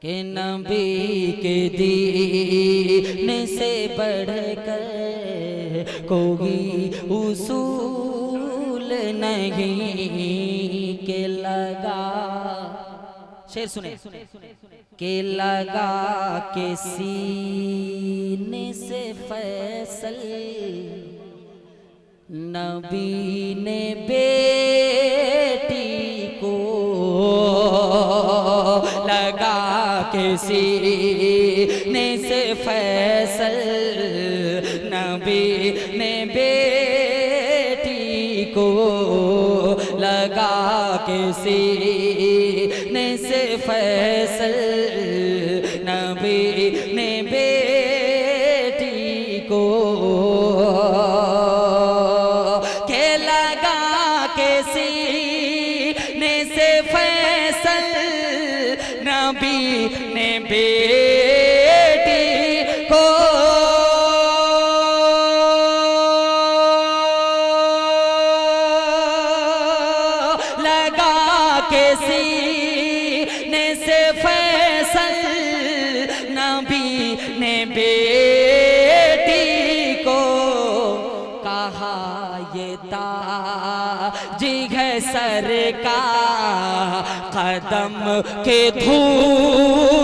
कि नबी के दीन से बढ़कर कोई उसूल नहीं के लगा। शेर सुने के लगा के सीने से फैसल नबी ने बेटी को लगा के सीने से फैसल नबी ने बेटी को लगा के सीने से फैसल नबी ने बेटी को के लगा के सीने से फैसल नबी ने बेटी को लगा के सीने से फैसल नबी ने बेटी को कहा ये ताज है सर का कदम के धूल